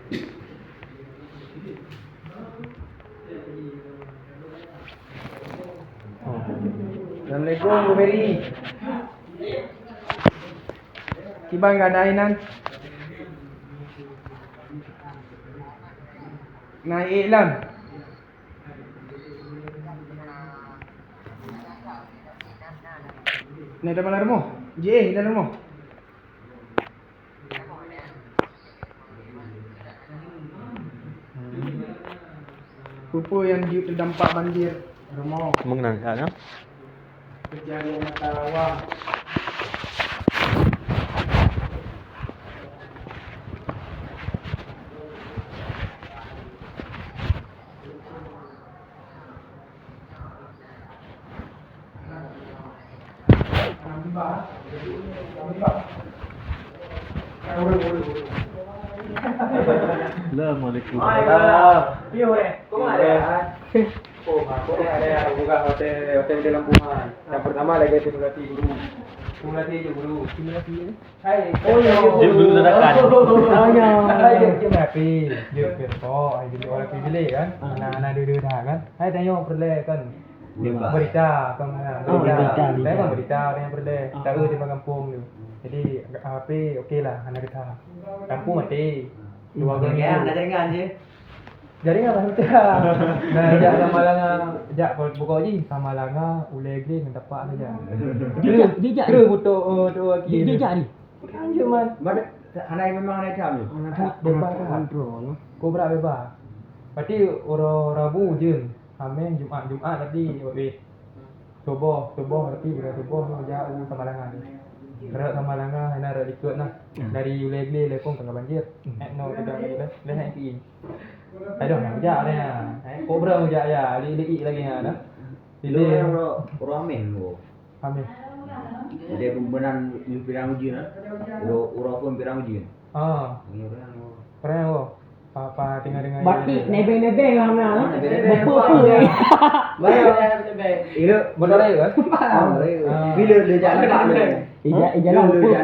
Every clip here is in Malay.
Assalamualaikum Bu Mary. Kibang keadaan? Naik Lan. Naik dalam rumah. Dalam rumah. Rupa yang dia terdampak banjir rumah. Mengenangkan ya? Kejadian mata awak. Assalamualaikum. Piu kau ada? Aku ada buka hotel di Lampung. Yang pertama lagi simulasi guru. Simulasi je guru. Simulasi ni. Hai. Dia dulu dadakan. Hai dia happy. Dia kau, ai dia orang pilih kan. Anak-anak dia dah kan. Hai tanya perle kan. Berita kan. Berita yang perle. Tahu di kampung tu. Jadi HP okeylah anak kita. Kampung mati. Dua orang Nak jaringan je. Jaringan lah betul. Nah, jak sama langa, jak buka je sama langa ulai glen dapat saja. Dia jak. Kira butuh tu lagi. Dia jak ni. Kan je man. Anak memang anak jam je. Bebas kontrol. Kau berat bebas. Berarti orang Rabu je. Amin Jumaat tadi weh. Subuh berarti berat subuh jak sama langa ni. Gerak sama langa hena rak ikut nah. Dari ulai glen lekong tengah banjir. No tidak dah hang pi. Aduh, jak dia. Kobra mu jak ya, liik lagi dah. Dia orang amin tu. Amin. Dia benar pirang uji nah. Orang pun pirang uji. Keren kau. Apa dengar-dengar. Batik nebeng-nebeng lah mana. Apa ni? Bayar nebeng. Itu Benar kan? Bila dia jalan nampak dia. Jalan Dia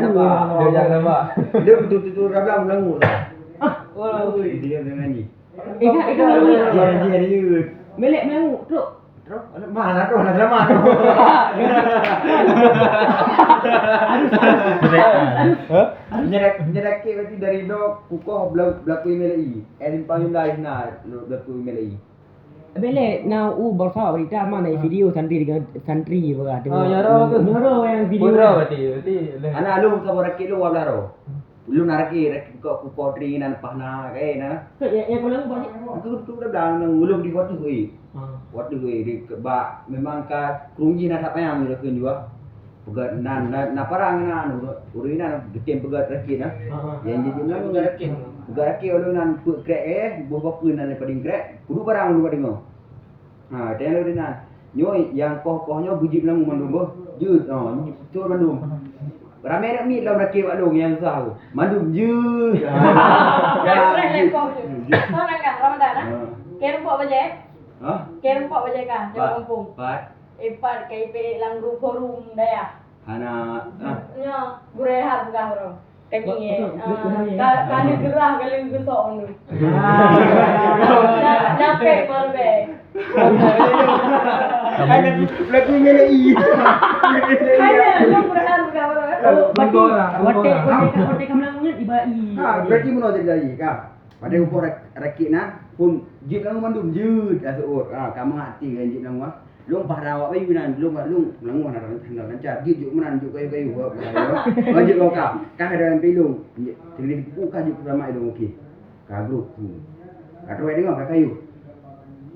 jak nampak. Dia betul-betul rablang melangur dah. Dia dengan ni. Ikan lalu. Dia. Melek melangu teruk. Terus mana tu nak selamat tu. Menyerak berarti dari dok kukuh berlaku email lagi. Erin panggil lain nak berlaku email lagi. Melek now bersa berita mana video santri dengan santri berada. Nyoro yang video. Berarti. Anak lu kau rakit lu wablah ro. Lu nak rakit kau kukuh tringan pahna nah. Yang kau lagu banyak. Aku dah bilang ngulung di waktu oi. Waktu oi di ba memang ka krungi nak apa yang lu kun juga. Pegat na parang na urina getem pegat rakit nah. Yang jadi nak pegat rakit. Pegat rakit lu nan put crack buah bapa nan daripada crack. Kudu parang lu dengar. Dan lu nan. Nyoi yang koh-kohnya buji bilang mandum boh. Jut betul mandum. Ramai nak meet dalam rakit Pak Long yang susah tu. Mandum je. Fresh lekor je. Kau nak kan Ramadan ah? Kira rumput baje? Kira rumput baje kan? Jawa kampung. Pat. Pat KP lang group forum daya. Anak. Nya gurehat bukan bro. Kami kalau gerah kalau gesok tu. Napek marbe. Lagu melei. Ada lu gurehat bukan bro. Watek kamelangnya ibai. Berarti mana jadi kah? Pada umpur rakit nak pun jip lang mandum je dah seor. Kamu hati kan jip lang wah. Long parawak bayu nan long langu nak lancar jip menan juk kayu buat. Lanjut kau kah ada pilung. Jadi buka juk ramai dong okey. Ka grup tu. Atau ai dengar kayu.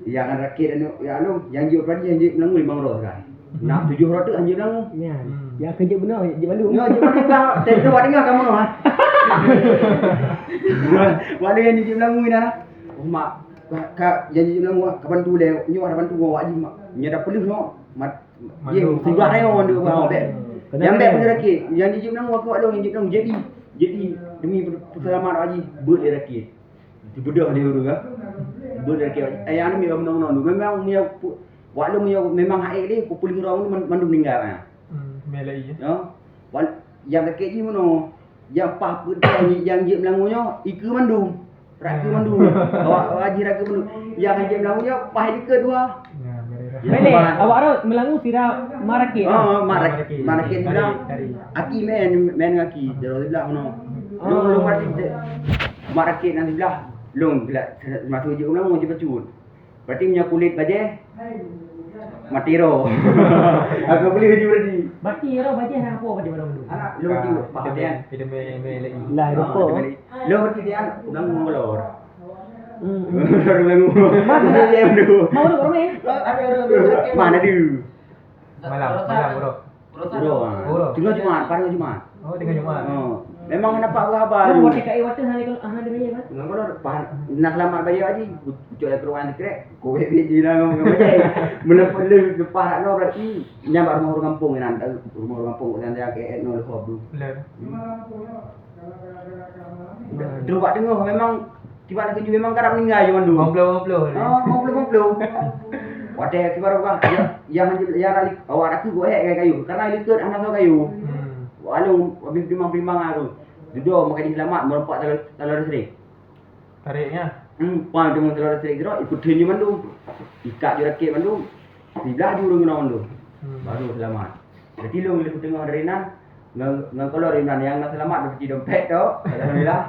Yang rakit ya long yang juk tadi yang juk langu 5 orang kan. Nak 7 orang tu anjing langu. Ya. Ya kerja benar je Bandung. No, juk dengar. Tentu dengar kamu noh. Wala yang juk langu ni nah. Oh mak ka janji bilang wah kapan tu le nyu kapan tu gua wajib mak nya dah pelih no mat ye sudah reo on dia bang bet yang bet punya rakit yang janji bilang wah kuat dong janji bilang jadi demi keselamatan wajib ber dia rakit dibedah dia tu kan ber rakit ayah ni memang ni wak long ni memang hak dia ku pelih orang ni mandum meninggal ah melai ya yang rakit ni mono yang pah yang je bilang nya iku mandum Raka mandu. Awak haji raka mandu. Yang haji Melangunya pahit dekat dua. Ya, mereka. Bele, awak ro melangu sira marake. Marakit bilang aki men aki. Jadi bilang no. Long marakit nanti bilang long bila masuk je Melangu je becut. Berarti punya kulit baje matiro. Aku beli baju tadi. Berarti ro baje hang apa baje malam tu. Anak lo di pakaian. Kita lagi. Lah rupa. Lo berarti dia Melangu molor. Melangu. Mana dia dulu. Mau lu rome? Mana dia? Malam bro. Bro. Tinggal Jumaat, pada Jumaat. Oh, tinggal Jumaat. Memang nampak apa? Lu buat kai water hari kalau hang ada baje kan? Nggak kalau nak selamat bayi aja, ucap dari keluar negeri, kowe biji lah ngomong bayi. Mula-mula depan no berarti nyambar rumah orang kampung ni nanti rumah orang kampung nanti agak no lepas tu. Terus buat dengar memang tiba nak kerja memang kerap meninggal je mandu. Ngomplo. Ngomplo. Wadah kibar apa? Yang awak aku buat kayu karena lihat anak tu kayu. Walau habis primang-primang tu. Duduk makan selamat merompak telur sering. Tariknya. Pan dengan telur sering tu ikut dia mandu. Ikat je rakit mandu. Tiba je urang mandu. Baru selamat. Jadi lu bila tengok dari nan ngan kalau Renan yang nak selamat dapat dompet tu. Alhamdulillah.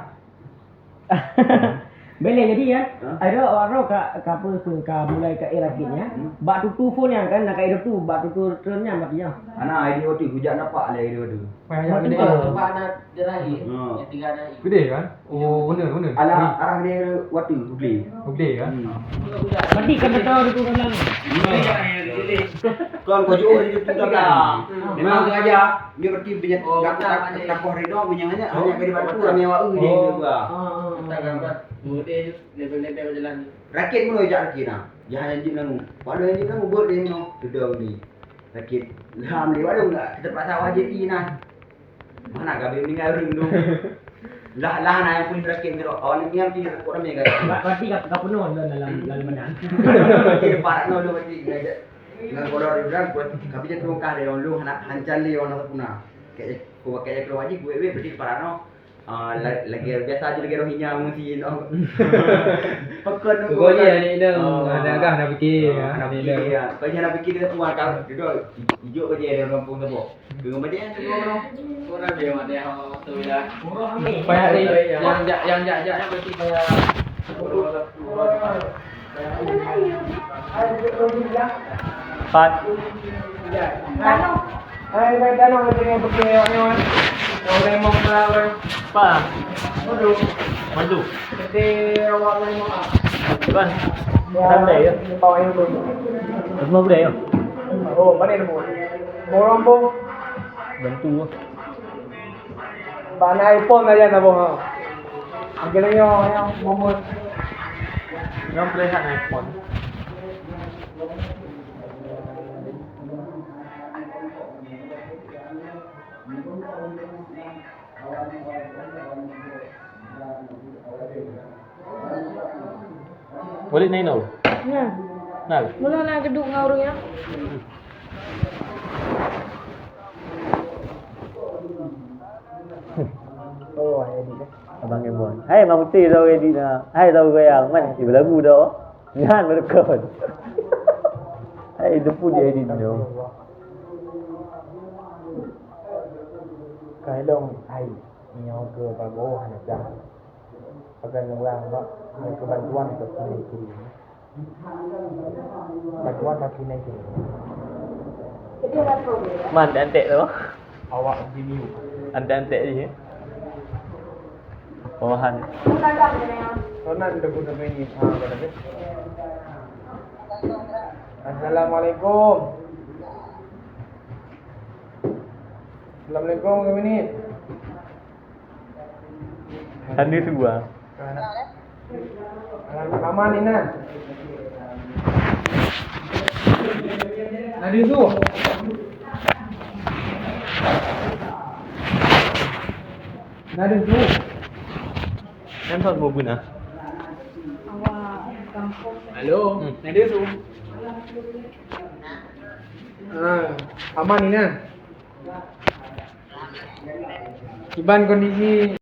Bele jadi ya, ada orang ka apa ke mulai ke rakitnya. Bak tutu phone yang kan nak hidup tu, bak tutu trennya maknya. Anak idea tu hujat nampak lah idea tu. Banyak gede. Anak dia lahir. Yang tiga ada. Gede kan? Oh, benar. Arah dia waktu beli. Gede kan? Berarti kan tahu itu kan. Kan kau jauh dari itu dah. Memang sengaja dia berarti banyak tak kau redo hanya dari batu ramai awak dia juga. Tak gambar. Dia level-level jalan. Rakit pun ajak rakit nah. Jangan anjing nang. Pada anjing nang buat dia no. Sudah ni. Rakit. Lam dia waduh enggak kita pasal wajib ina. Mana gabe meninggal ring tu. Lah nak yang pun rakit ni awak ni yang pergi rekod ramai kan. Berarti ka penuh dalam badan. Kita parak no lu berarti ngajak. Dengan kolor dia bilang buat kami je terungkah dia orang lu nak hancal dia orang tak punah. Kayak kau pakai keluar wajib gue berarti parak no. Lagi biasa aja lagi rohinya mesti no. Pekan tu. Kau dia ni ada agak nak fikir. Nak fikir ya. Kau jangan fikir dia tuan kau. Duduk hijau ke dia dalam kampung tu. Dengan macam tu no. Orang dia mana yang tu ya. Banyak ni Yang berarti kayak Pat. Hai, tanong mo din yung pagkinawa nyo. Orang mo pala orang. Pa. Madu. Hindi awak lang mo. Kan. Ram deh ya. Bawa yung doon. Semua boleh ya. Oh, mana mo? Morong po. Bantu. Bana iPhone na yan na po. Ang galing yung momot. Yang boleh hak iPhone. Boleh naik no? Nah, Nah. mula nak geduk dengan orangnya. Oh, ini deh. Abang Emon. Hai Mak Putih tahu edit nak. Hai tahu goyang. Man, ibu lagu dah. Jangan merekod. Hai itu pun dia edit tu. Cái lông hay nhau cơ và bố hành giả và gần lòng làng đó người cơ bản quan của cái này thì bản quan là cái này thì Jadi ada problem. Man, antek tu. awak review Antek-antek je. Bawahan. Bukan kamu yang. so nak udah guna ini pada ni Assalamualaikum Assalamualaikum kami ni Tanda sebuah. Aman ni Nan Nadi tu Nadi tu Kan tahu semua guna. Awak kampung. Halo Nadi tu aman ni Nan Iban kondisi